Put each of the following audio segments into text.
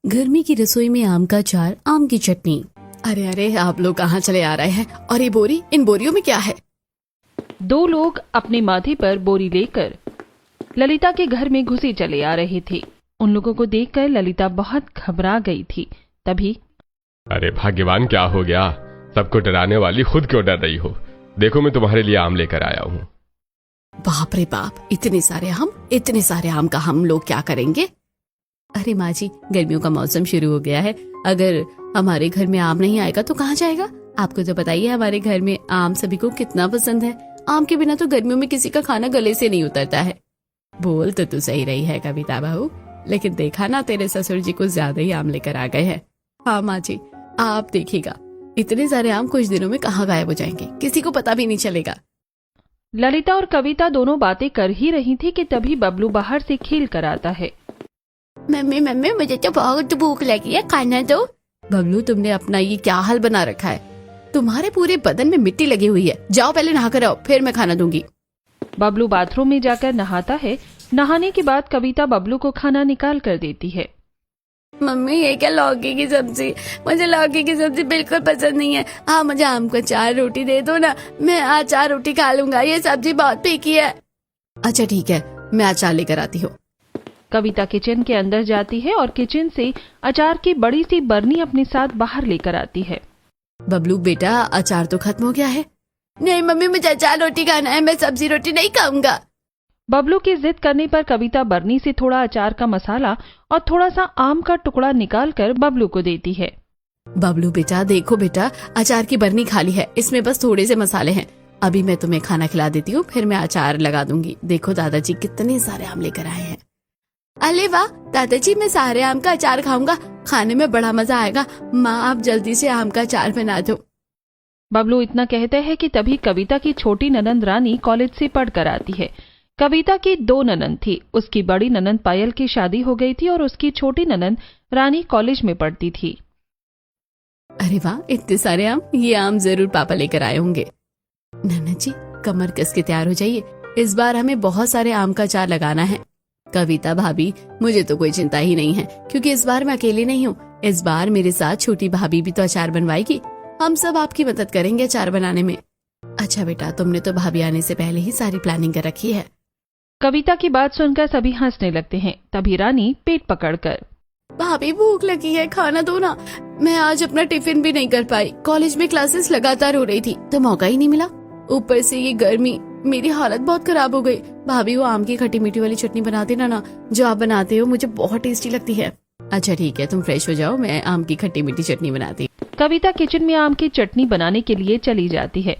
गर्मी की रसोई में आम का अचार, आम की चटनी। अरे अरे, आप लोग कहाँ चले आ रहे हैं? और ये बोरी, इन बोरियों में क्या है? दो लोग अपने माथे पर बोरी लेकर ललिता के घर में घुसे चले आ रहे थे। उन लोगों को देखकर ललिता बहुत घबरा गई थी। तभी अरे भाग्यवान, क्या हो गया? सबको डराने वाली खुद क्यों डर रही हो? देखो, मैं तुम्हारे लिए आम लेकर आया हूँ। बाप रे बाप, इतने सारे आम का हम लोग क्या करेंगे? अरे माँ जी, गर्मियों का मौसम शुरू हो गया है। अगर हमारे घर में आम नहीं आएगा तो कहाँ जाएगा? आपको तो बताइए हमारे घर में आम सभी को कितना पसंद है। आम के बिना तो गर्मियों में किसी का खाना गले से नहीं उतरता है। बोल तो तू सही रही है कविता बहू, लेकिन देखा ना, तेरे ससुर जी कुछ ज्यादा ही आम लेकर आ गए हैं। हाँ माँ जी, आप देखिएगा, इतने सारे आम कुछ दिनों में कहाँ गायब हो जाएंगे, किसी को पता भी नहीं चलेगा। ललिता और कविता दोनों बातें कर ही रही थी कि तभी बबलू बाहर से खेल कर आता है। मम्मी मम्मी, मुझे तो बहुत भूख लगी है, खाना दो। बबलू, तुमने अपना ये क्या हाल बना रखा है? तुम्हारे पूरे बदन में मिट्टी लगी हुई है। जाओ पहले नहा कर आओ, फिर मैं खाना दूंगी। बबलू बाथरूम में जाकर नहाता है। नहाने के बाद कविता बबलू को खाना निकाल कर देती है। मम्मी, ये क्या लौकी की सब्जी? मुझे लौकी की सब्जी बिल्कुल पसंद नहीं है। हाँ, मुझे आम का अचार रोटी दे दो ना, मैं अचार रोटी खा लूंगा। ये सब्जी बहुत फीकी है। अच्छा ठीक है, मैं अचार लेकर आती हूँ। कविता किचन के अंदर जाती है और किचन से अचार की बड़ी सी बरनी अपने साथ बाहर लेकर आती है। बबलू बेटा, अचार तो खत्म हो गया है। नहीं मम्मी, मुझे अचार रोटी खाना है, मैं सब्जी रोटी नहीं खाऊंगा। बबलू की जिद करने पर कविता बरनी से थोड़ा अचार का मसाला और थोड़ा सा आम का टुकड़ा निकालकर बबलू को देती है। बबलू बेटा, देखो बेटा, अचार की बरनी खाली है, इसमें बस थोड़े से मसाले हैं। अभी मैं तुम्हें खाना खिला देती हूँ, फिर मैं अचार लगा दूंगी। देखो दादाजी कितने सारे आम लेकर आए हैं। अरे वाह दादाजी, मैं सारे आम का अचार खाऊंगा, खाने में बड़ा मजा आएगा। माँ, आप जल्दी से आम का अचार बना दो। बबलू इतना कहते हैं कि तभी कविता की छोटी ननंद रानी कॉलेज से पढ़कर आती है। कविता की दो ननंद थी। उसकी बड़ी ननंद पायल की शादी हो गई थी और उसकी छोटी ननंद रानी कॉलेज में पढ़ती थी। अरे वाह, इतने सारे आम! ये आम जरूर पापा लेकर आए होंगे। नन्ना जी, कमर कस के तैयार हो जाइए, इस बार हमें बहुत सारे आम का अचार लगाना है। कविता भाभी, मुझे तो कोई चिंता ही नहीं है, क्योंकि इस बार मैं अकेली नहीं हूँ। इस बार मेरे साथ छोटी भाभी भी तो अचार बनवाएगी। हम सब आपकी मदद करेंगे अचार बनाने में। अच्छा बेटा, तुमने तो भाभी आने से पहले ही सारी प्लानिंग कर रखी है। कविता की बात सुनकर सभी हंसने लगते हैं। तभी रानी पेट पकड़कर, भाभी भूख लगी है, खाना दो ना। मैं आज अपना टिफिन भी नहीं कर पाई, कॉलेज में क्लासेस लगातार हो रही थी तो मौका ही नहीं मिला। ऊपर से ये गर्मी, मेरी हालत बहुत खराब हो गई। भाभी, वो आम की खट्टी मीठी वाली चटनी बना देना ना, जो आप बनाते हो, मुझे बहुत टेस्टी लगती है। अच्छा ठीक है, तुम फ्रेश हो जाओ, मैं आम की खट्टी मीठी चटनी बनाती। कविता किचन में आम की चटनी बनाने के लिए चली जाती है।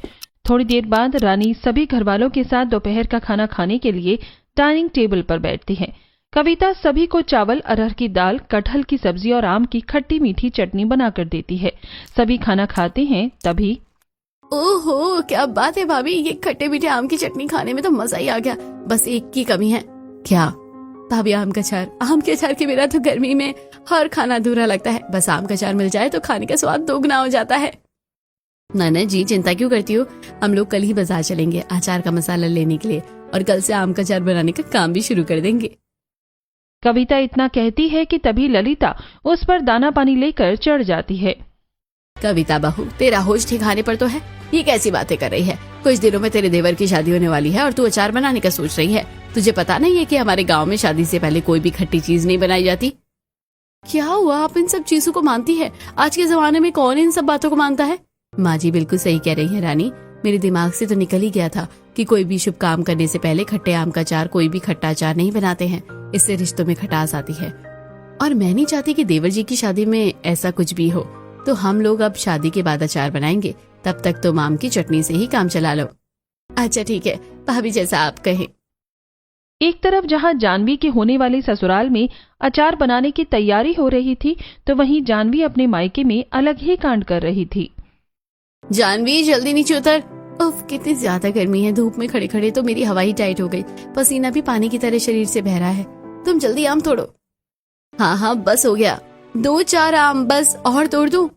थोड़ी देर बाद रानी सभी घरवालों के साथ दोपहर का खाना खाने के लिए डाइनिंग टेबल पर बैठती है। कविता सभी को चावल, अरहर की दाल, कटहल की सब्जी और आम की खट्टी मीठी चटनी बनाकर देती है। सभी खाना खाते हैं। तभी ओहो, क्या बात है भाभी, ये खट्टे मीठे आम की चटनी खाने में तो मजा ही आ गया। बस एक की कमी है। क्या भाभी? आम का अचार। आम के अचार के बिना तो गर्मी में हर खाना अधूरा लगता है। बस आम का अचार मिल जाए तो खाने का स्वाद दोगुना हो जाता है। नाना जी, चिंता क्यों करती हो? हम लोग कल ही बाजार चलेंगे अचार का मसाला लेने के लिए, और कल से आम का अचार बनाने का काम भी शुरू कर देंगे। कविता इतना कहती है कि तभी ललिता उस पर दाना पानी लेकर चढ़ जाती है। कविता बहू, तेरा होश ठिकाने पर तो है? ये कैसी बातें कर रही है? कुछ दिनों में तेरे देवर की शादी होने वाली है और तू अचार बनाने का सोच रही है। तुझे पता नहीं है कि हमारे गांव में शादी से पहले कोई भी खट्टी चीज नहीं बनाई जाती? क्या हुआ, आप इन सब चीजों को मानती है? आज के जमाने में कौन इन सब बातों को मानता है? माँ जी बिल्कुल सही कह रही है रानी, मेरे दिमाग से तो निकल ही गया था कि कोई भी शुभ काम करने से पहले खट्टे आम का अचार, कोई भी खट्टा अचार नहीं बनाते हैं। इससे रिश्तों में खटास आती है, और मैं नहीं चाहती कि देवर जी की शादी में ऐसा कुछ भी हो। तो हम लोग अब शादी के बाद अचार बनाएंगे, तब तक तुम आम की चटनी से ही काम चला लो। अच्छा ठीक है भाभी, जैसा आप कहें। एक तरफ जहां जानवी के होने वाले ससुराल में अचार बनाने की तैयारी हो रही थी, तो वहीं जानवी अपने मायके में अलग ही कांड कर रही थी। जानवी, जल्दी नीचे उतर। उफ, कितनी ज्यादा गर्मी है। धूप में खड़े खड़े तो मेरी हवा ही टाइट हो गई, पसीना भी पानी की तरह शरीर से बह रहा है। तुम जल्दी आम तोड़ो। हाँ हाँ, बस हो गया, 2-4 आम बस, और तोड़ दूं?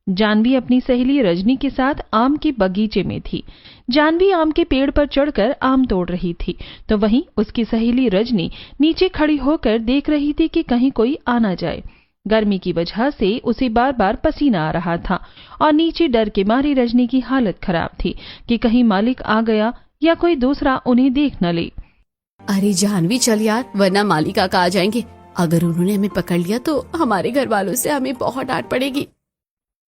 जानवी अपनी सहेली रजनी के साथ आम के बगीचे में थी। जानवी आम के पेड़ पर चढ़कर आम तोड़ रही थी, तो वहीं उसकी सहेली रजनी नीचे खड़ी होकर देख रही थी कि कहीं कोई आ ना जाए। गर्मी की वजह से उसे बार बार पसीना आ रहा था और नीचे डर के मारे रजनी की हालत खराब थी कि कहीं मालिक आ गया या कोई दूसरा उन्हें देख न ले। अरे जानवी चल यार, वरना मालिक आका आ जाएंगे। अगर उन्होंने हमें पकड़ लिया तो हमारे घर वालों से हमें बहुत डांट पड़ेगी।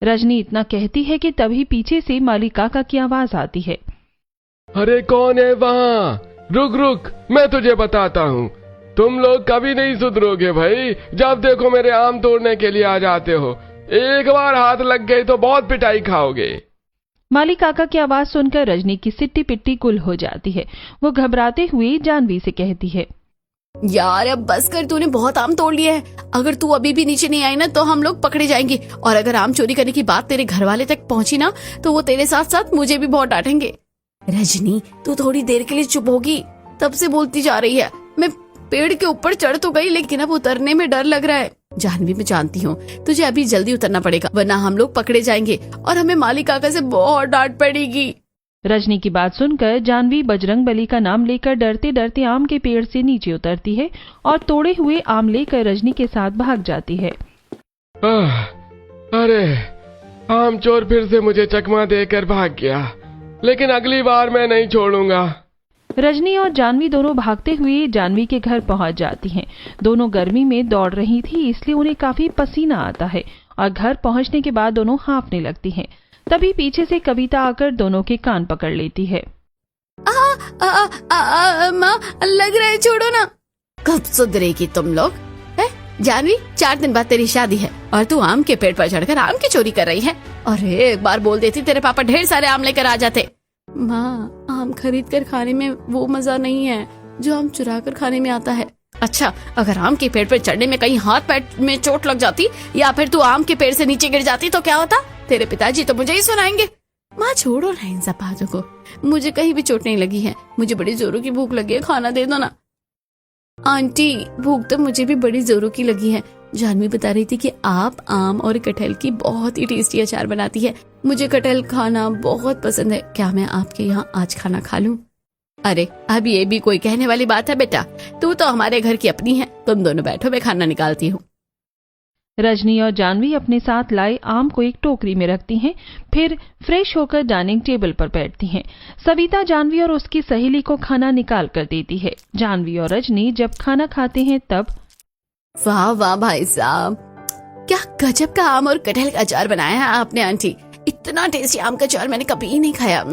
रजनी इतना कहती है कि तभी पीछे से मालिक काका की आवाज आती है। अरे कौन है वहाँ? रुक रुक, मैं तुझे बताता हूँ। तुम लोग कभी नहीं सुधरोगे भाई। जब देखो मेरे आम तोड़ने के लिए आ जाते हो। एक बार हाथ लग गई तो बहुत पिटाई खाओगे। मालिक काका की आवाज सुनकर रजनी की सिट्टी पिट्टी गुल हो जाती है। वो घबराते हुए जानवी से कहती है, यार अब बस कर, तूने बहुत आम तोड़ लिए हैं। अगर तू अभी भी नीचे नहीं आई ना तो हम लोग पकड़े जाएंगे, और अगर आम चोरी करने की बात तेरे घर वाले तक पहुंची ना तो वो तेरे साथ साथ मुझे भी बहुत डांटेंगे। रजनी तू थोड़ी देर के लिए चुप होगी? तब से बोलती जा रही है। मैं पेड़ के ऊपर चढ़ तो गई, लेकिन अब उतरने में डर लग रहा है। जानवी मैं जानती हूँ तुझे अभी जल्दी उतरना पड़ेगा, वरना हम लोग पकड़े जाएंगे और हमें मालिक काका से बहुत डांट पड़ेगी। रजनी की बात सुनकर जानवी बजरंग बली का नाम लेकर डरते डरते आम के पेड़ से नीचे उतरती है और तोड़े हुए आम लेकर रजनी के साथ भाग जाती है। अरे आम चोर फिर से मुझे चकमा देकर भाग गया, लेकिन अगली बार मैं नहीं छोड़ूंगा। रजनी और जानवी दोनों भागते हुए जानवी के घर पहुंच जाती हैं। दोनों गर्मी में दौड़ रही थी, इसलिए उन्हें काफी पसीना आता है और घर पहुंचने के बाद दोनों हांफने लगती हैं। तभी पीछे से कविता आकर दोनों के कान पकड़ लेती है। माँ लग रहा है, छोड़ो ना। कब सुधरेगी तुम लोग? है जानवी, 4 दिन बाद तेरी शादी है और तू आम के पेड़ पर चढ़कर आम की चोरी कर रही है। अरे एक बार बोल देती तेरे पापा ढेर सारे आम लेकर आ जाते। माँ आम खरीद कर खाने में वो मजा नहीं है जो आम चुरा कर खाने में आता है। अच्छा, अगर आम के पेड़ पर चढ़ने में कहीं हाथ पैर में चोट लग जाती या फिर तू आम के पेड़ से नीचे गिर जाती तो क्या होता? तेरे पिताजी तो मुझे ही सुनाएंगे। माँ छोड़ो ना इन सब बातों को, मुझे कहीं भी चोट नहीं लगी है। मुझे बड़ी जोरों की भूख लगी है, खाना दे दो ना। आंटी भूख तो मुझे भी बड़ी जोरों की लगी है। जानवी बता रही थी कि आप आम और कटहल की बहुत ही टेस्टी अचार बनाती है। मुझे कटहल खाना बहुत पसंद है। क्या मैं आपके यहाँ आज खाना खा लूँ? अरे अब ये भी कोई कहने वाली बात है बेटा, तू तो हमारे घर की अपनी है। तुम दोनों बैठो, मैं खाना निकालती हूँ। रजनी और जानवी अपने साथ लाए आम को एक टोकरी में रखती हैं, फिर फ्रेश होकर डाइनिंग टेबल पर बैठती हैं। सविता जानवी और उसकी सहेली को खाना निकाल कर देती है। जानवी और रजनी जब खाना खाते हैं तब, वाह वाह भाई साहब, क्या गजब का आम और कटहल का अचार बनाया है आपने आंटी। इतना टेस्टी आम का अचार मैंने कभी नहीं खाया।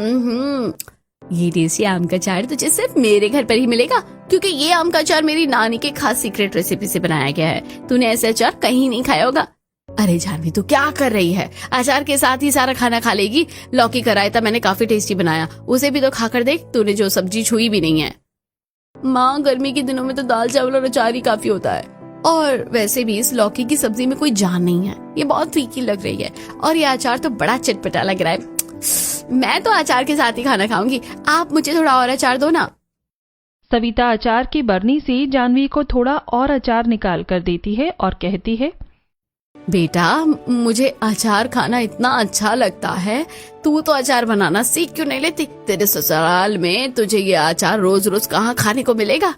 ये टेस्टी आम का अचार तुझे सिर्फ मेरे घर पर ही मिलेगा, क्योंकि ये आम का अचार मेरी नानी के खास सीक्रेट रेसिपी से बनाया गया है। तूने ऐसे अचार कहीं नहीं खाया होगा। अरे जानवी तू क्या कर रही है? अचार के साथ ही सारा खाना खा लेगी। लौकी का रायता मैंने काफी टेस्टी बनाया, उसे भी तो खाकर देख। तूने जो सब्जी छुई भी नहीं है। माँ गर्मी के दिनों में तो दाल चावल और अचार ही काफी होता है, और वैसे भी इस लौकी की सब्जी में कोई जान नहीं है। ये बहुत फीकी लग रही है और ये अचार तो बड़ा चटपटा लग रहा है। मैं तो अचार के साथ ही खाना खाऊंगी। आप मुझे थोड़ा और अचार दो ना। सविता अचार की बरनी से जानवी को थोड़ा और अचार निकाल कर देती है और कहती है, बेटा मुझे अचार खाना इतना अच्छा लगता है, तू तो अचार बनाना सीख क्यों नहीं लेती? तेरे ससुराल में तुझे ये अचार रोज रोज कहाँ खाने को मिलेगा?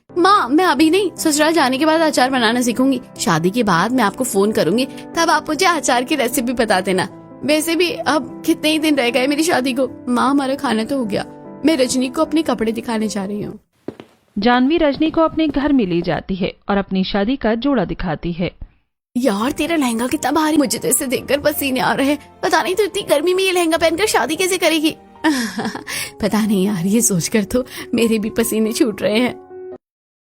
माँ मैं अभी नहीं, ससुराल जाने के बाद अचार बनाना सीखूंगी। शादी के बाद मैं आपको फोन करूंगी, तब आप मुझे अचार की रेसिपी बता देना। वैसे भी अब कितने ही दिन रह गए मेरी शादी को। माँ हमारा खाना तो हो गया, मैं रजनी को अपने कपड़े दिखाने जा रही हूँ। जानवी रजनी को अपने घर में ले जाती है और अपनी शादी का जोड़ा दिखाती है। यार तेरा लहंगा कितना भारी, मुझे तो इसे देखकर पसीने आ रहे हैं। पता नहीं तो इतनी गर्मी में ये लहंगा पहनकर शादी कैसे करेगी। पता नहीं यार, ये सोचकर तो मेरे भी पसीने छूट रहे हैं।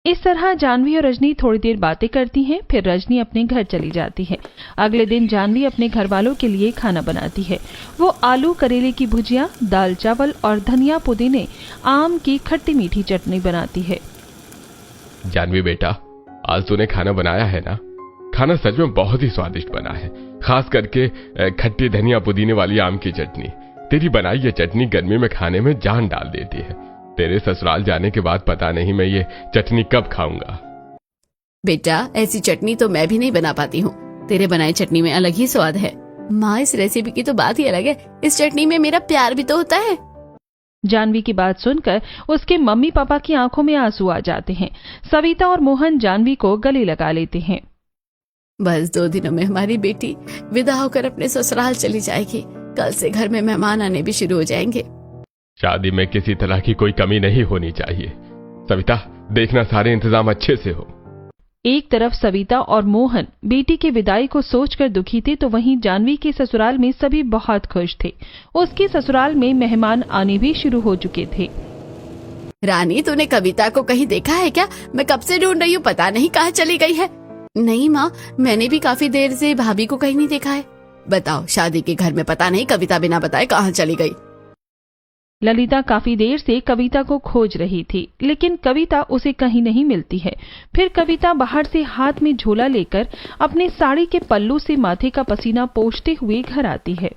इस तरह जानवी और रजनी थोड़ी देर बातें करती हैं, फिर रजनी अपने घर चली जाती है। अगले दिन जानवी अपने घर वालों के लिए खाना बनाती है। वो आलू करेले की भुजिया, दाल चावल और धनिया पुदीने आम की खट्टी मीठी चटनी बनाती है। जानवी बेटा, आज तूने खाना बनाया है ना? खाना सच में बहुत ही स्वादिष्ट बना है, खास करके खट्टी धनिया पुदीने वाली आम की चटनी। तेरी बनाई ये चटनी गर्मी में खाने में जान डाल देती है। तेरे ससुराल जाने के बाद पता नहीं मैं ये चटनी कब खाऊंगा। बेटा ऐसी चटनी तो मैं भी नहीं बना पाती हूँ। तेरे बनाए चटनी में अलग ही स्वाद है। माँ इस रेसिपी की तो बात ही अलग है। इस चटनी में मेरा प्यार भी तो होता है। जानवी की बात सुनकर उसके मम्मी पापा की आंखों में आंसू आ जाते हैं। सविता और मोहन जानवी को गले लगा लेते हैं। बस 2 दिनों में हमारी बेटी विदा होकर अपने ससुराल चली जाएगी। कल से घर में मेहमान आने भी शुरू हो जाएंगे। शादी में किसी तरह की कोई कमी नहीं होनी चाहिए। सविता, देखना सारे इंतजाम अच्छे से हो। एक तरफ सविता और मोहन बेटी की विदाई को सोचकर दुखी थे, तो वहीं जानवी के ससुराल में सभी बहुत खुश थे। उसके ससुराल में मेहमान आने भी शुरू हो चुके थे। रानी, तूने कविता को कहीं देखा है क्या? मैं कब से ढूंढ रही हूँ, पता नहीं कहाँ चली गई है। नहीं माँ, मैंने भी काफी देर से भाभी को कहीं नहीं देखा है। बताओ, शादी के घर में पता नहीं कविता बिना बताए कहाँ चली गई। ललिता काफी देर से कविता को खोज रही थी, लेकिन कविता उसे कहीं नहीं मिलती है। फिर कविता बाहर से हाथ में झोला लेकर अपने साड़ी के पल्लू से माथे का पसीना पोंछते हुए घर आती है।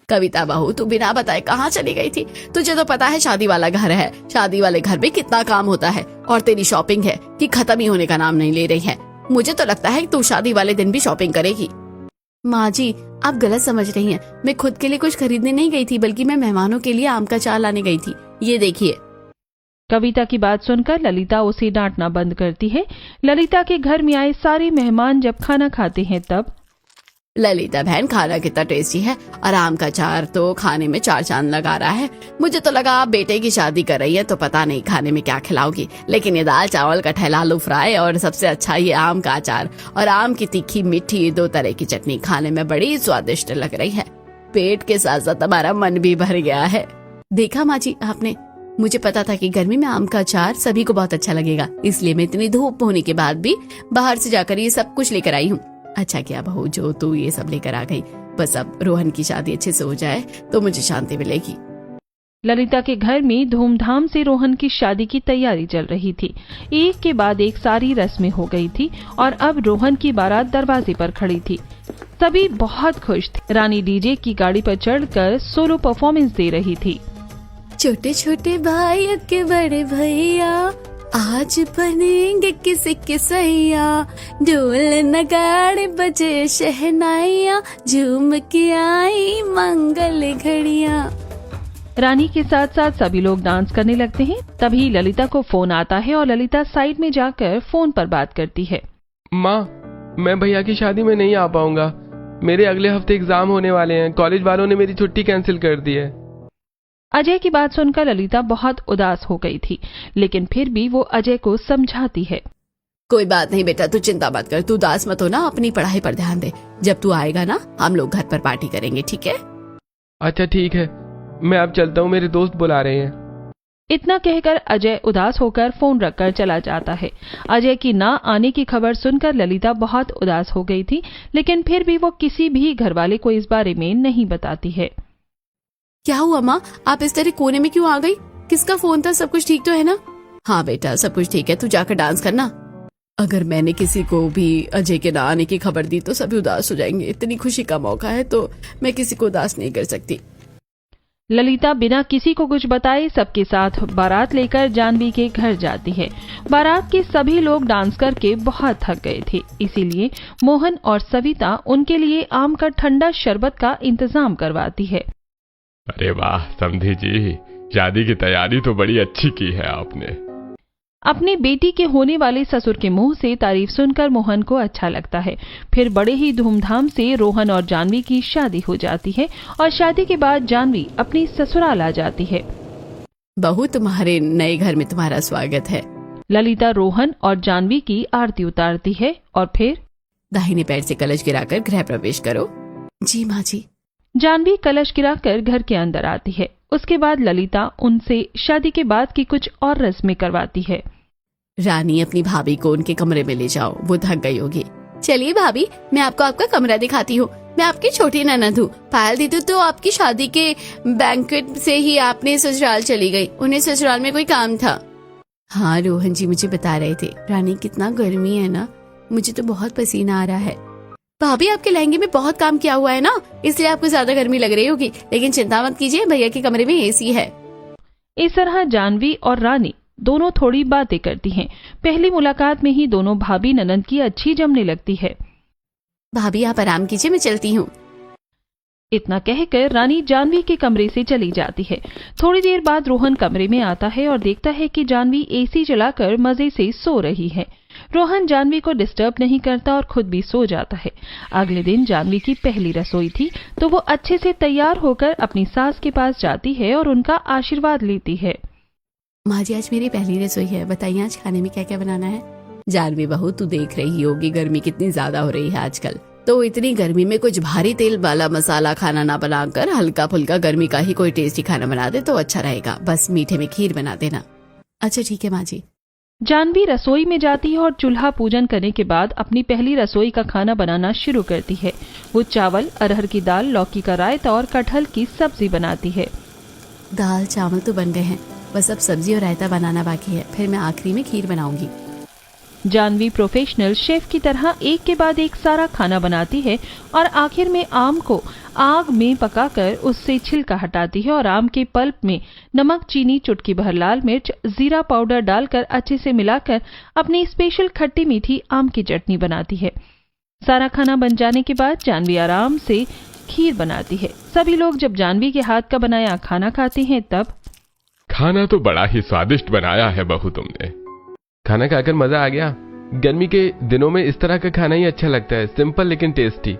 कविता बहू, तू बिना बताए कहाँ चली गई थी? तुझे तो पता है शादी वाला घर है, शादी वाले घर में कितना काम होता है, और तेरी शॉपिंग है कि खत्म ही होने का नाम नहीं ले रही है। मुझे तो लगता है कि तू शादी वाले दिन भी शॉपिंग करेगी। माँ जी, आप गलत समझ रही हैं। मैं खुद के लिए कुछ खरीदने नहीं गई थी, बल्कि मैं मेहमानों के लिए आम का अचार लाने गई थी। ये देखिए। कविता की बात सुनकर ललिता उसे डांटना बंद करती है। ललिता के घर में आए सारे मेहमान जब खाना खाते हैं तब ललिता बहन, खाना कितना टेस्टी है, और आम का अचार तो खाने में 4 चांद लगा रहा है। मुझे तो लगा आप बेटे की शादी कर रही है तो पता नहीं खाने में क्या खिलाओगी, लेकिन ये दाल चावल कटहल आलू फ्राई और सबसे अच्छा ये आम का अचार और आम की तीखी मीठी 2 तरह की चटनी खाने में बड़ी स्वादिष्ट लग रही है। पेट के साथ साथ हमारा मन भी भर गया है। देखा माँ जी आपने, मुझे पता था कि गर्मी में आम का अचार सभी को बहुत अच्छा लगेगा, इसलिए मैं इतनी धूप होने के बाद भी बाहर से जाकर ये सब कुछ लेकर आई हूँ। अच्छा किया बहू जो तू ये सब लेकर आ गई। बस अब रोहन की शादी अच्छे से हो जाए तो मुझे शांति मिलेगी। ललिता के घर में धूमधाम से रोहन की शादी की तैयारी चल रही थी। एक के बाद एक सारी रस्में हो गई थी और अब रोहन की बारात दरवाजे पर खड़ी थी। सभी बहुत खुश थे। रानी डीजे की गाड़ी पर चढ़कर सोलो परफॉर्मेंस दे रही थी। छोटे छोटे भाई के बड़े भैया आज बनेंगे किसी के सैया, ढोल नगाड़े बजे शहनाइया, झूम के आई मंगल घड़िया। रानी के साथ साथ सभी लोग डांस करने लगते हैं। तभी ललिता को फोन आता है और ललिता साइड में जाकर फोन पर बात करती है। माँ, मैं भैया की शादी में नहीं आ पाऊंगा। मेरे अगले हफ्ते एग्जाम होने वाले हैं। कॉलेज वालों ने मेरी छुट्टी कैंसिल कर दी है। अजय की बात सुनकर ललिता बहुत उदास हो गई थी, लेकिन फिर भी वो अजय को समझाती है। कोई बात नहीं बेटा, तू चिंता मत कर, तू उदास मत हो ना, अपनी पढ़ाई पर ध्यान दे। जब तू आएगा ना हम लोग घर पर पार्टी करेंगे, ठीक है? अच्छा ठीक है, मैं अब चलता हूँ, मेरे दोस्त बुला रहे हैं। इतना कहकर अजय उदास होकर फोन रखकर चला जाता है। अजय की ना आने की खबर सुनकर ललिता बहुत उदास हो गई थी, लेकिन फिर भी वो किसी भी घरवाले को इस बारे में नहीं बताती है। क्या हुआ माँ, आप इस तरह कोने में क्यों आ गई? किसका फोन था? सब कुछ ठीक तो है ना? हाँ बेटा, सब कुछ ठीक है, तू जाकर डांस करना। अगर मैंने किसी को भी अजय के ना आने की खबर दी तो सभी उदास हो जाएंगे। इतनी खुशी का मौका है तो मैं किसी को उदास नहीं कर सकती। ललिता बिना किसी को कुछ बताए सबके साथ बारात लेकर जानवी के घर जाती है। बारात के सभी लोग डांस करके बहुत थक गए थे, इसीलिए मोहन और सविता उनके लिए आम का ठंडा शरबत का इंतजाम करवाती है। अरे वाह समधी जी, शादी की तैयारी तो बड़ी अच्छी की है आपने। अपनी बेटी के होने वाले ससुर के मुंह से तारीफ सुनकर मोहन को अच्छा लगता है। फिर बड़े ही धूमधाम से रोहन और जानवी की शादी हो जाती है और शादी के बाद जानवी अपनी ससुराल आ जाती है। बहू, तुम्हारे नए घर में तुम्हारा स्वागत है। ललिता रोहन और जानवी की आरती उतारती है और फिर दाहिने पैर से कलश गिराकर गृह प्रवेश करो। जी माँ जी। जानवी कलश गिराकर घर के अंदर आती है। उसके बाद ललिता उनसे शादी के बाद की कुछ और रस्में करवाती है। रानी, अपनी भाभी को उनके कमरे में ले जाओ, वो थक गई होगी। चलिए भाभी, मैं आपको आपका कमरा दिखाती हूँ। मैं आपकी छोटी ननद हूँ। पायल दीदी तो आपकी शादी के बैंक्वेट से ही आपने ससुराल चली गई, उन्हें ससुराल में कोई काम था। हाँ रोहन जी मुझे बता रहे थे। रानी, कितना गर्मी है ना, मुझे तो बहुत पसीना आ रहा है। भाभी, आपके लहंगे में बहुत काम किया हुआ है ना, इसलिए आपको ज्यादा गर्मी लग रही होगी, लेकिन चिंता मत कीजिए, भैया के कमरे में एसी है। इस तरह जानवी और रानी दोनों थोड़ी बातें करती हैं। पहली मुलाकात में ही दोनों भाभी ननद की अच्छी जमने लगती है। भाभी आप आराम कीजिए, मैं चलती हूँ। इतना कहकर रानी जानवी के कमरे से चली जाती है। थोड़ी देर बाद रोहन कमरे में आता है और देखता है कि जानवी एसी चलाकर मजे से सो रही है। रोहन जानवी को डिस्टर्ब नहीं करता और खुद भी सो जाता है। अगले दिन जानवी की पहली रसोई थी, तो वो अच्छे से तैयार होकर अपनी सास के पास जाती है और उनका आशीर्वाद लेती है। माँ जी, आज मेरी पहली रसोई है, बताइए आज खाने में क्या क्या बनाना है। जानवी बहू, तू देख रही होगी गर्मी कितनी ज्यादा हो रही है आजकल, तो इतनी गर्मी में कुछ भारी तेल वाला मसाला खाना ना बनाकर हल्का फुल्का गर्मी का ही कोई टेस्टी खाना बना दे तो अच्छा रहेगा। बस मीठे में खीर बना देना। अच्छा ठीक है माँ जी। जानवी रसोई में जाती है और चूल्हा पूजन करने के बाद अपनी पहली रसोई का खाना बनाना शुरू करती है। वो चावल, अरहर की दाल, लौकी का रायता और कटहल की सब्जी बनाती है। दाल चावल तो बन गए हैं, बस अब सब्जी और रायता बनाना बाकी है, फिर मैं आखिरी में खीर बनाऊंगी। जानवी प्रोफेशनल शेफ की तरह एक के बाद एक सारा खाना बनाती है और आखिर में आम को आग में पकाकर उससे छिलका हटाती है और आम के पल्प में नमक, चीनी, चुटकी भर लाल मिर्च, जीरा पाउडर डालकर अच्छे से मिलाकर अपनी स्पेशल खट्टी मीठी आम की चटनी बनाती है। सारा खाना बन जाने के बाद जानवी आराम से खीर बनाती है। सभी लोग जब जानवी के हाथ का बनाया खाना खाते हैं तब खाना तो बड़ा ही स्वादिष्ट बनाया है बहू तुमने। खाना खाकर मजा आ गया। गर्मी के दिनों में इस तरह का खाना ही अच्छा लगता है, सिंपल लेकिन टेस्टी।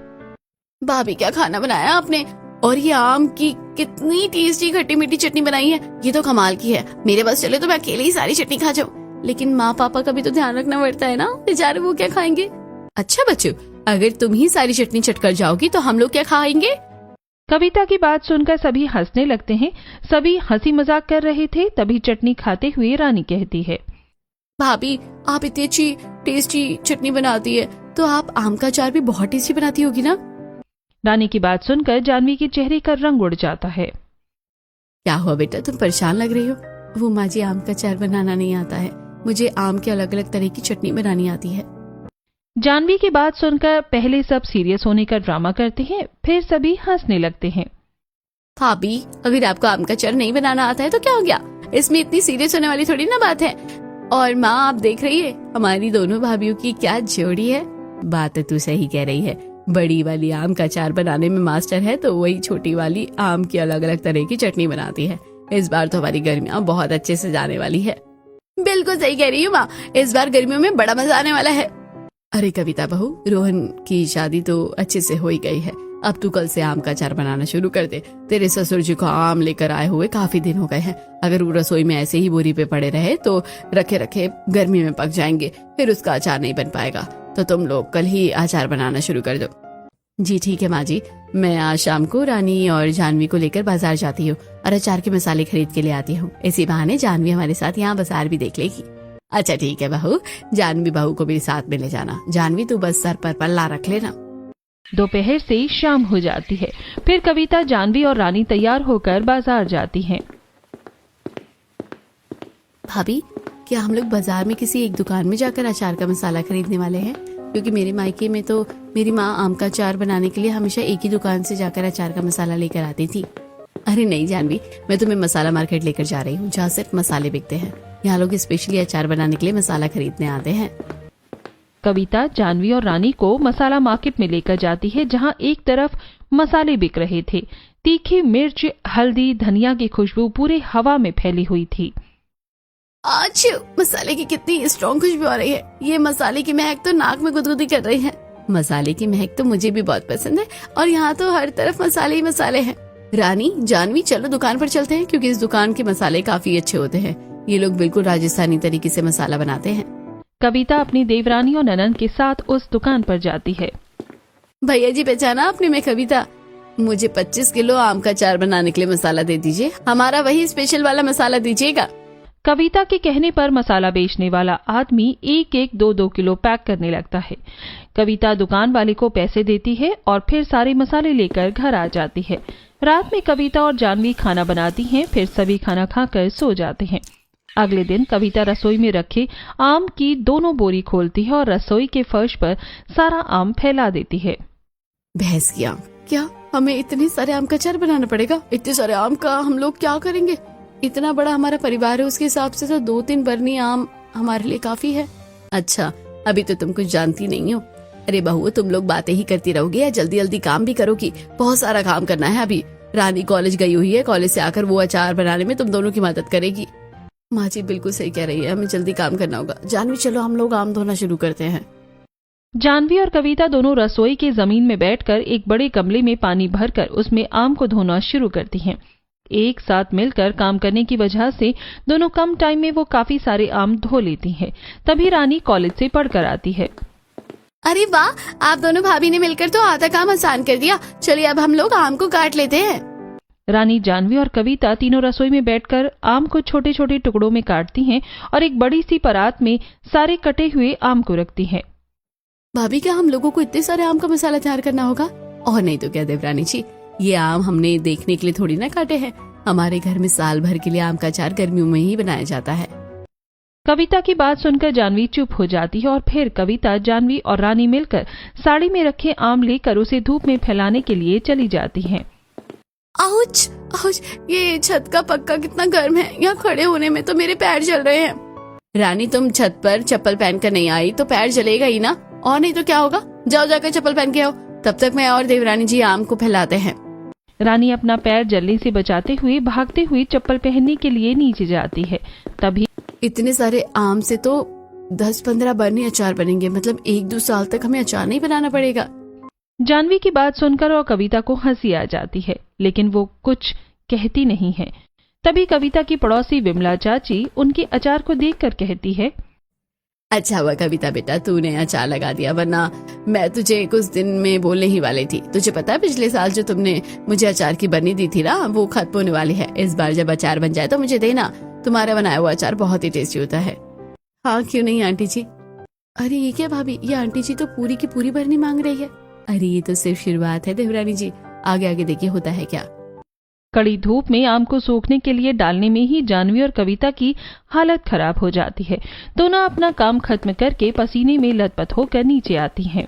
भाभी क्या खाना बनाया आपने, और ये आम की कितनी टेस्टी खट्टी मीठी चटनी बनाई है, ये तो कमाल की है। मेरे बस चले तो मैं अकेले ही सारी चटनी खा जाऊं, लेकिन माँ पापा का भी तो ध्यान रखना पड़ता है ना, बेचारे वो क्या खाएंगे। अच्छा बच्चों, अगर तुम ही सारी चटनी चट कर जाओगी तो हम लोग क्या खाएंगे। कविता की बात सुनकर सभी हंसने लगते हैं। सभी हंसी मजाक कर रहे थे, तभी चटनी खाते हुए रानी कहती है, भाभी आप इतनी अच्छी टेस्टी चटनी बनाती है तो आप आम का अचार भी बहुत टेस्टी बनाती होगी ना। रानी की बात सुनकर जानवी के चेहरे का रंग उड़ जाता है। क्या हुआ बेटा, तुम परेशान लग रही हो। वो माँ जी, आम का अचार बनाना नहीं आता है, मुझे आम के अलग अलग तरह की चटनी बनानी आती है। जानवी की बात सुनकर पहले सब सीरियस होने का ड्रामा करते हैं, फिर सभी हंसने लगते हैं। भाभी, अगर आपको आम का अचार नहीं बनाना आता है तो क्या हो गया, इसमें इतनी सीरियस होने वाली थोड़ी ना बात है। और माँ आप देख रही है हमारी दोनों भाभीियों की क्या जोड़ी है। बात तो तू सही कह रही है, बड़ी वाली आम का अचार बनाने में मास्टर है तो वही छोटी वाली आम की अलग अलग तरह की चटनी बनाती है। इस बार तो हमारी गर्मियाँ बहुत अच्छे से जाने वाली है। बिल्कुल सही कह रही हूँ माँ, इस बार गर्मियों में बड़ा मजा आने वाला है। अरे कविता बहू, रोहन की शादी तो अच्छे से हो ही गई है, अब तू कल से आम का अचार बनाना शुरू कर दे। तेरे ससुर जी को आम लेकर आए हुए काफी दिन हो गए हैं, अगर वो रसोई में ऐसे ही बोरी पे पड़े रहे तो रखे रखे गर्मी में पक जाएंगे, फिर उसका अचार नहीं बन पाएगा। तो तुम लोग कल ही अचार बनाना शुरू कर दो। जी ठीक है माँ जी, मैं आज शाम को रानी और जानवी को लेकर बाजार जाती हूँ और अचार के मसाले खरीद के ले आती हूँ। इसी बहाने जानवी हमारे साथ यहाँ बाजार भी देख लेगी। अच्छा ठीक है बहू, जानवी बहू को भी साथ में ले जाना। जानवी तू बस सर पर पल्ला रख लेना। दोपहर से शाम हो जाती है, फिर कविता, जानवी और रानी तैयार होकर बाजार जाती हैं। भाभी, क्या हम लोग बाजार में किसी एक दुकान में जाकर अचार का मसाला खरीदने वाले हैं? क्योंकि मेरे मायके में तो मेरी माँ आम का अचार बनाने के लिए हमेशा एक ही दुकान से जाकर अचार का मसाला लेकर आती थी। अरे नहीं जानवी, मैं तुम्हें मसाला मार्केट लेकर जा रही हूँ, जहाँ सिर्फ मसाले बिकते हैं। यहाँ लोग स्पेशली अचार बनाने के लिए मसाला खरीदने आते हैं। कविता जानवी और रानी को मसाला मार्केट में लेकर जाती है, जहाँ एक तरफ मसाले बिक रहे थे। तीखी मिर्च, हल्दी, धनिया की खुशबू पूरे हवा में फैली हुई थी। आज मसाले की कितनी स्ट्रॉन्ग खुशबू आ रही है, ये मसाले की महक तो नाक में गुदगुदी कर रही है। मसाले की महक तो मुझे भी बहुत पसंद है और यहाँ तो हर तरफ मसाले ही मसाले हैं। रानी, जानवी, चलो दुकान पर चलते हैं, क्योंकि इस दुकान के मसाले काफी अच्छे होते हैं। ये लोग बिल्कुल राजस्थानी तरीके से मसाला बनाते हैं। कविता अपनी देवरानी और ननंद के साथ उस दुकान पर जाती है। भैया जी, पहचाना आपने? मैं कविता। मुझे 25 किलो आम का अचार बनाने के लिए मसाला दे दीजिए, हमारा वही स्पेशल वाला मसाला दीजिएगा। कविता के कहने पर मसाला बेचने वाला आदमी एक एक 2-2 किलो पैक करने लगता है। कविता दुकान वाले को पैसे देती है और फिर सारे मसाले लेकर घर आ जाती है। रात में कविता और जानवी खाना बनाती हैं, फिर सभी खाना खाकर सो जाते हैं। अगले दिन कविता रसोई में रखे आम की दोनों बोरी खोलती है और रसोई के फर्श पर सारा आम फैला देती है। भैंस की आम? क्या हमें इतने सारे आम का अचार बनाना पड़ेगा? इतने सारे आम का हम लोग क्या करेंगे? इतना बड़ा हमारा परिवार है, उसके हिसाब से तो 2-3 बरनी आम हमारे लिए काफी है। अच्छा, अभी तो तुम कुछ जानती नहीं हो, अरे बहू, तुम लोग बातें ही करती रहोगी या जल्दी जल्दी काम भी करोगी? बहुत सारा काम करना है अभी। रानी कॉलेज गई हुई है, कॉलेज से आकर वो अचार बनाने में तुम दोनों की मदद करेगी। माँ जी बिल्कुल सही कह रही है, हमें जल्दी काम करना होगा। जानवी चलो हम लोग आम धोना शुरू करते हैं। जानवी और कविता दोनों रसोई के जमीन में बैठकर एक बड़े गमले में पानी भरकर उसमें आम को धोना शुरू करती हैं। एक साथ मिलकर काम करने की वजह से दोनों कम टाइम में वो काफी सारे आम धो लेती हैं। तभी रानी कॉलेज से पढ़कर आती है। अरे वाह, आप दोनों भाभी ने मिलकर तो आधा काम आसान कर दिया। चलिए अब हम लोग आम को काट लेते हैं। रानी, जानवी और कविता तीनों रसोई में बैठकर आम को छोटे छोटे टुकड़ों में काटती हैं और एक बड़ी सी परात में सारे कटे हुए आम को रखती हैं। भाभी, क्या हम लोगों को इतने सारे आम का मसाला तैयार करना होगा? और नहीं तो क्या देवरानी जी, ये आम हमने देखने के लिए थोड़ी ना काटे हैं। हमारे घर में साल भर के लिए आम का अचार गर्मियों में ही बनाया जाता है। कविता की बात सुनकर जानवी चुप हो जाती है और फिर कविता, जानवी और रानी मिलकर साड़ी में रखे आम लेकर उसे धूप में फैलाने के लिए चली जाती हैं। आउच, आउच, ये छत का पक्का कितना गर्म है। यहाँ खड़े होने में तो मेरे पैर जल रहे हैं। रानी, तुम छत पर चप्पल पहनकर नहीं आई तो पैर जलेगा ही ना, और नहीं तो क्या होगा। जाओ जाकर चप्पल पहन के आओ, तब तक मैं और देवरानी जी आम को फैलाते हैं। रानी अपना पैर जलने से बचाते हुए भागते हुए चप्पल पहनने के लिए नीचे जाती है। तभी इतने सारे आम से तो 10-15 बरनी अचार बनेंगे, मतलब 1-2 साल तक हमें अचार नहीं बनाना पड़ेगा। जानवी की बात सुनकर और कविता को हंसी आ जाती है, लेकिन वो कुछ कहती नहीं है। तभी कविता की पड़ोसी विमला चाची उनके अचार को देखकर कहती है, अच्छा हुआ कविता बेटा, तूने अचार लगा दिया, वरना मैं तुझे कुछ दिन में बोलने ही वाली थी। तुझे पता है पिछले साल जो तुमने मुझे अचार की बरनी दी थी ना, वो खत्म होने वाली है। इस बार जब अचार बन जाए तो मुझे देना। तुम्हारा बनाया हुआ अचार बहुत ही टेस्टी होता है। हाँ क्यों नहीं आंटी जी। अरे ये क्या भाभी, ये आंटी जी तो पूरी की पूरी बरनी मांग रही है। अरे ये तो सिर्फ शुरुआत है देवरानी जी, आगे आगे देखिए होता है क्या। कड़ी धूप में आम को सूखने के लिए डालने में ही जानवी और कविता की हालत खराब हो जाती है। दोनों अपना काम खत्म करके पसीने में लथपथ होकर नीचे आती हैं।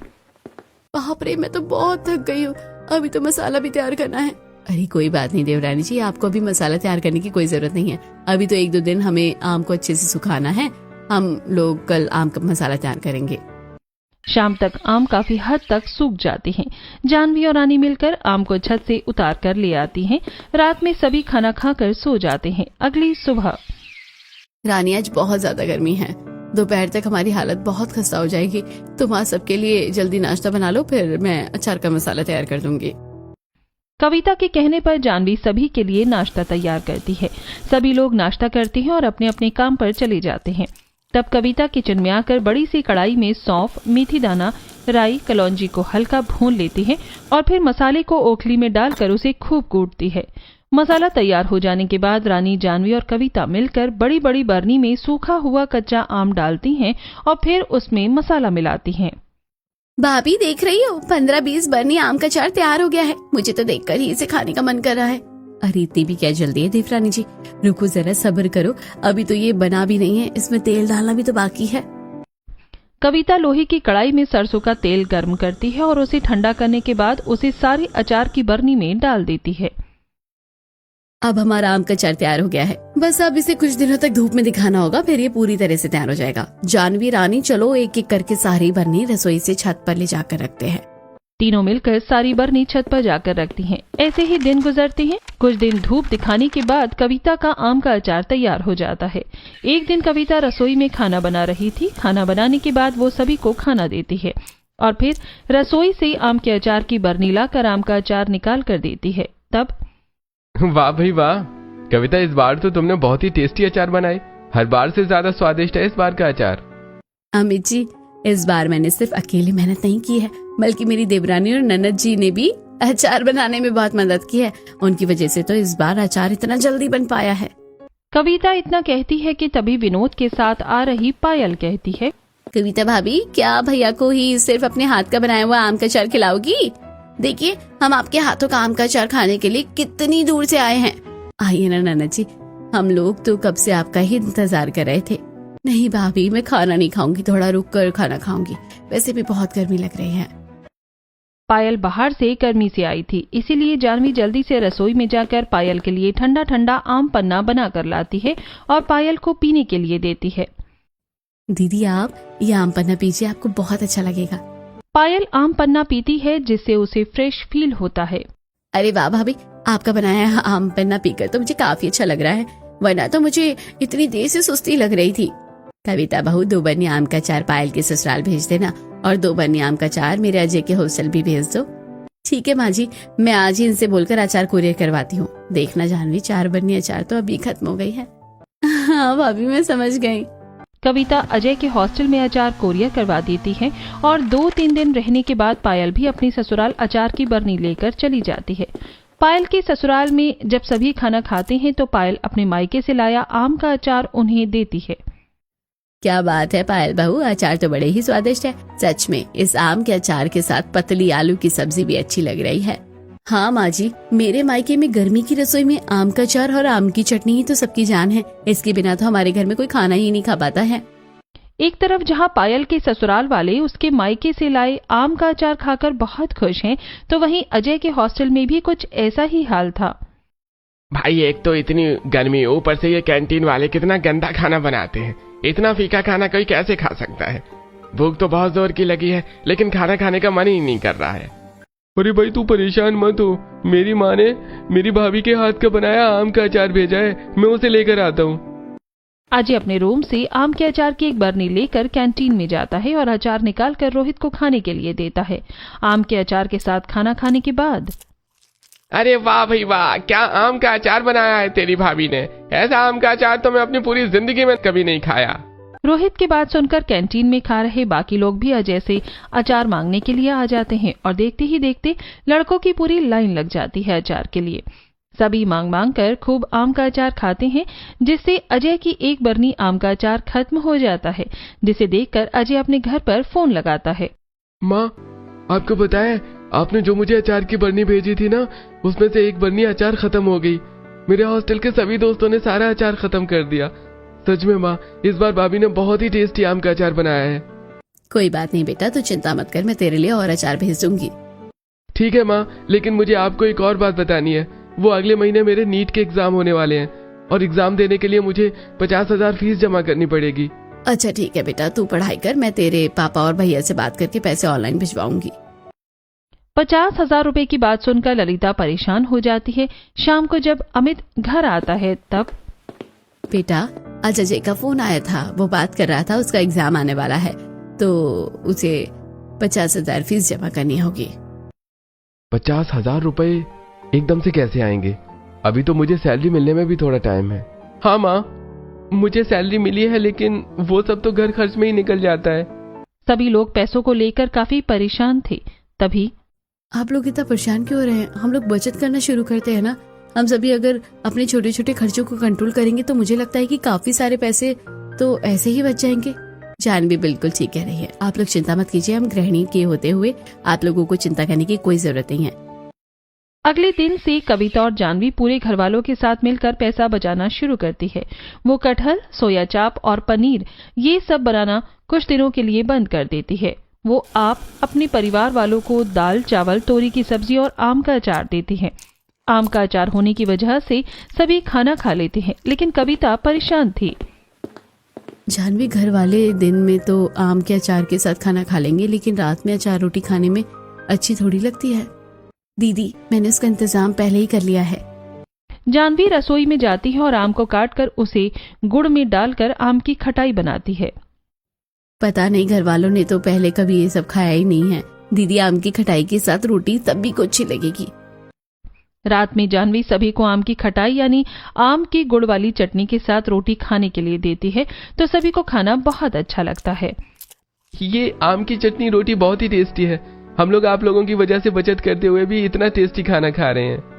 बाप रे, मैं तो बहुत थक गई हूँ, अभी तो मसाला भी तैयार करना है। अरे कोई बात नहीं देवरानी जी, आपको अभी मसाला तैयार करने की कोई जरूरत नहीं है। अभी तो 1-2 दिन हमें आम को अच्छे से सुखाना है। हम लोग कल आम का मसाला तैयार करेंगे। शाम तक आम काफी हद तक सूख जाते हैं। जानवी और रानी मिलकर आम को छत से उतार कर ले आती हैं। रात में सभी खाना खाकर सो जाते हैं। अगली सुबह रानी, आज बहुत ज्यादा गर्मी है, दोपहर तक हमारी हालत बहुत खस्ता हो जाएगी। तुम आज सबके लिए जल्दी नाश्ता बना लो, फिर मैं अचार का मसाला तैयार कर दूंगी। कविता के कहने पर जानवी सभी के लिए नाश्ता तैयार करती है। सभी लोग नाश्ता करते हैं और अपने अपने काम पर चले जाते हैं। तब कविता किचन में आकर बड़ी सी कढ़ाई में सौंफ, मेथी दाना, राई, कलौंजी को हल्का भून लेती है और फिर मसाले को ओखली में डालकर उसे खूब कूटती है। मसाला तैयार हो जाने के बाद रानी, जानवी और कविता मिलकर बड़ी बड़ी बरनी में सूखा हुआ कच्चा आम डालती हैं और फिर उसमें मसाला मिलाती हैं। भाभी देख रही हो, 15-20 बरनी आम का अचार तैयार हो गया है। मुझे तो देखकर ही इसे खाने का मन कर रहा है। अरे इतनी भी क्या जल्दी है देवरानी जी, रुको जरा, सब्र करो, अभी तो ये बना भी नहीं है, इसमें तेल डालना भी तो बाकी है। कविता लोहे की कढ़ाई में सरसों का तेल गर्म करती है और उसे ठंडा करने के बाद उसे सारे अचार की बरनी में डाल देती है। अब हमारा आम का अचार तैयार हो गया है, बस अब इसे कुछ दिनों तक धूप में दिखाना होगा, फिर ये पूरी तरह से तैयार हो जाएगा। जानवी, रानी, चलो एक एक करके सारी बरनी रसोई से छत पर ले जाकर रखते हैं। तीनों मिलकर सारी बरनी छत पर जाकर रखती हैं। ऐसे ही दिन गुजरते हैं। कुछ दिन धूप दिखाने के बाद कविता का आम का अचार तैयार हो जाता है। एक दिन कविता रसोई में खाना बना रही थी। खाना बनाने के बाद वो सभी को खाना देती है और फिर रसोई से आम के अचार की बरनी लाकर आम का अचार निकाल कर देती है। तब वाह भाई वाह कविता, इस बार तो तुमने बहुत ही टेस्टी अचार बनाए। हर बार से ज्यादा स्वादिष्ट है इस बार का अचार। अमित जी, इस बार मैंने सिर्फ अकेली मेहनत नहीं की है, बल्कि मेरी देवरानी और ननद जी ने भी अचार बनाने में बहुत मदद की है। उनकी वजह से तो इस बार अचार इतना जल्दी बन पाया है। कविता इतना कहती है कि तभी विनोद के साथ आ रही पायल कहती है, कविता भाभी, क्या भैया को ही सिर्फ अपने हाथ का बनाया हुआ आम का अचार खिलाओगी? देखिए, हम आपके हाथों का आम का अचार खाने के लिए कितनी दूर से आए हैं। आइए ना ननद जी, हम लोग तो कब से आपका ही इंतजार कर रहे थे। नहीं भाभी, मैं खाना नहीं खाऊंगी, थोड़ा रुक कर खाना खाऊंगी, वैसे भी बहुत गर्मी लग रही है। पायल बाहर से गर्मी से आई थी, इसीलिए जानवी जल्दी से रसोई में जाकर पायल के लिए ठंडा ठंडा आम पन्ना बना कर लाती है और पायल को पीने के लिए देती है। दीदी, आप ये आम पन्ना पीजिए, आपको बहुत अच्छा लगेगा। पायल आम पन्ना पीती है जिससे उसे फ्रेश फील होता है। अरे वाह भाभी, आपका बनाया है आम पन्ना पीकर तो मुझे काफी अच्छा लग रहा है, वरना तो मुझे इतनी देर से सुस्ती लग रही थी। कविता बहू, 2 बन्नी आम का अचार पायल के ससुराल भेज देना और 2 बन्नी आम का अचार मेरे अजय के हॉस्टल भी भेज दो। ठीक है माँ जी, मैं आज ही इनसे बोलकर अचार कुरियर करवाती हूँ। देखना जानवी, 4 बन्नी अचार तो अभी खत्म हो गई है। हाँ भाभी, मैं समझ गई। कविता अजय के हॉस्टल में अचार कोरियर करवा देती है और 2-3 दिन रहने के बाद पायल भी अपनी ससुराल अचार की बरनी लेकर चली जाती है। पायल के ससुराल में जब सभी खाना खाते हैं तो पायल अपने मायके से लाया आम का अचार उन्हें देती है। क्या बात है पायल बहू, अचार तो बड़े ही स्वादिष्ट है। सच में इस आम के अचार के साथ पतली आलू की सब्जी भी अच्छी लग रही है। हाँ माँ जी, मेरे मायके में गर्मी की रसोई में आम का अचार और आम की चटनी ही तो सबकी जान है। इसके बिना तो हमारे घर में कोई खाना ही नहीं खा पाता है। एक तरफ जहां पायल के ससुराल वाले उसके मायके से लाए आम का अचार खाकर बहुत खुश हैं, तो वहीं अजय के हॉस्टल में भी कुछ ऐसा ही हाल था। भाई, एक तो इतनी गर्मी, ऊपर से ये कैंटीन वाले कितना गंदा खाना बनाते हैं। इतना फीका खाना कोई कैसे खा सकता है। भूख तो बहुत जोर की लगी है, लेकिन खाना खाने का मन ही नहीं कर रहा है। अरे भाई, तू परेशान मत हो, मेरी माँ ने मेरी भाभी के हाथ का बनाया आम का अचार भेजा है, मैं उसे लेकर आता हूँ। अजय अपने रूम से आम के अचार की एक बरनी लेकर कैंटीन में जाता है और अचार निकालकर रोहित को खाने के लिए देता है। आम के अचार के साथ खाना खाने के बाद, अरे वाह भाई वाह, क्या आम का अचार बनाया है तेरी भाभी ने। ऐसा आम का अचार तो मैं अपनी पूरी जिंदगी में कभी नहीं खाया। रोहित की बात सुनकर कैंटीन में खा रहे बाकी लोग भी अजय से अचार मांगने के लिए आ जाते हैं और देखते ही देखते लड़कों की पूरी लाइन लग जाती है अचार के लिए। सभी मांग मांग कर खूब आम का अचार खाते हैं, जिससे अजय की एक बरनी आम का अचार खत्म हो जाता है, जिसे देखकर अजय अपने घर पर फोन लगाता है। माँ, आपको पता है, आपने जो मुझे अचार की बरनी भेजी थी ना, उसमें से एक बरनी अचार खत्म हो गई। मेरे हॉस्टल के सभी दोस्तों ने सारा अचार खत्म कर दिया। सच में माँ, इस बार भाभी ने बहुत ही टेस्टी आम का अचार बनाया है। कोई बात नहीं बेटा, तू चिंता मत कर, मैं तेरे लिए और अचार भेज दूंगी। ठीक है माँ, लेकिन मुझे आपको एक और बात बतानी है। वो अगले महीने मेरे नीट के एग्जाम होने वाले हैं और एग्जाम देने के लिए मुझे 50,000 फीस जमा करनी पड़ेगी। अच्छा ठीक है बेटा, तू पढ़ाई कर, मैं तेरे पापा और भैया से बात करके पैसे ऑनलाइन भिजवाऊंगी। 50,000 रुपए की बात सुनकर ललिता परेशान हो जाती है। शाम को जब अमित घर आता है तब, बेटा आज अजय का फोन आया था, वो बात कर रहा था उसका एग्जाम आने वाला है तो उसे 50,000 फीस जमा करनी होगी। 50,000 रुपए एकदम से कैसे आएंगे? अभी तो मुझे सैलरी मिलने में भी थोड़ा टाइम है। हाँ माँ, मुझे सैलरी मिली है, लेकिन वो सब तो घर खर्च में ही निकल जाता है। सभी लोग पैसों को लेकर काफी परेशान थे। तभी, आप लोग इतना परेशान क्यों हो रहे हैं? हम लोग बचत करना शुरू करते हैं ना। हम सभी अगर अपने छोटे छोटे खर्चों को कंट्रोल करेंगे तो मुझे लगता है कि काफी सारे पैसे तो ऐसे ही बच जाएंगे। जानवी बिल्कुल ठीक कह रही है, आप लोग चिंता मत कीजिए। हम गृहिणी के होते हुए आप लोगों को चिंता करने की कोई जरूरत नहीं है। अगले दिन से कविता और जानवी पूरे घर वालों के साथ मिलकर पैसा बचाना शुरू करती है। वो कटहल, सोया चाप और पनीर ये सब बनाना कुछ दिनों के लिए बंद कर देती है। वो आप अपने परिवार वालों को दाल, चावल, तोरी की सब्जी और आम का अचार देती है। आम का अचार होने की वजह से सभी खाना खा लेते हैं, लेकिन कविता परेशान थी। जानवी, घर वाले दिन में तो आम के अचार के साथ खाना खा लेंगे, लेकिन रात में अचार रोटी खाने में अच्छी थोड़ी लगती है। दीदी, मैंने उसका इंतजाम पहले ही कर लिया है। जानवी रसोई में जाती है और आम को काटकर उसे गुड़ में डालकर आम की खटाई बनाती है। पता नहीं घर वालों ने तो पहले कभी ये सब खाया ही नहीं है। दीदी, आम की खटाई के साथ रोटी तब भी को अच्छी लगेगी। रात में जानवी सभी को आम की खटाई यानी आम की गुड़ वाली चटनी के साथ रोटी खाने के लिए देती है, तो सभी को खाना बहुत अच्छा लगता है। ये आम की चटनी रोटी बहुत ही टेस्टी है। हम लोग आप लोगों की वजह से बचत करते हुए भी इतना टेस्टी खाना खा रहे हैं।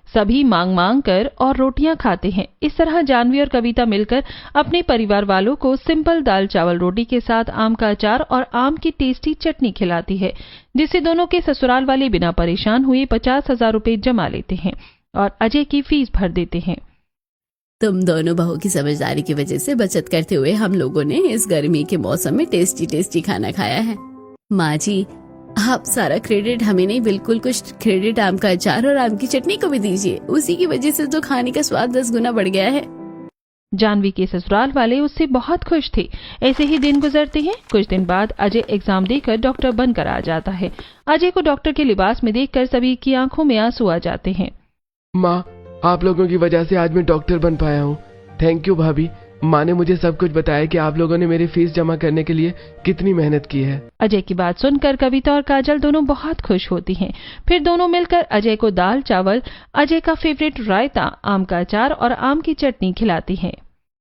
सभी मांग मांग कर और रोटियां खाते हैं। इस तरह जानवी और कविता मिलकर अपने परिवार वालों को सिंपल दाल चावल रोटी के साथ आम का अचार और आम की टेस्टी चटनी खिलाती है, जिससे दोनों के ससुराल वाले बिना परेशान हुए 50,000 रुपए जमा लेते हैं और अजय की फीस भर देते हैं। तुम दोनों बहू की समझदारी की वजह से बचत करते हुए हम लोगों ने इस गर्मी के मौसम में टेस्टी टेस्टी खाना खाया है। माँ जी, आप सारा क्रेडिट हमें नहीं, बिल्कुल कुछ क्रेडिट आम का अचार और आम की चटनी को भी दीजिए। उसी की वजह से तो खाने का स्वाद 10 गुना बढ़ गया है। जानवी के ससुराल वाले उससे बहुत खुश थे। ऐसे ही दिन गुजरते हैं। कुछ दिन बाद अजय एग्जाम देकर डॉक्टर बनकर आ जाता है। अजय को डॉक्टर के लिबास में देखकर सभी की आंखों में आंसू आ जाते हैं। माँ, आप लोगों की वजह से आज मैं डॉक्टर बन पाया हूँ। थैंक यू भाभी। माँ ने मुझे सब कुछ बताया कि आप लोगों ने मेरी फीस जमा करने के लिए कितनी मेहनत की है। अजय की बात सुनकर कविता और काजल दोनों बहुत खुश होती हैं। फिर दोनों मिलकर अजय को दाल चावल, अजय का फेवरेट रायता, आम का अचार और आम की चटनी खिलाती हैं।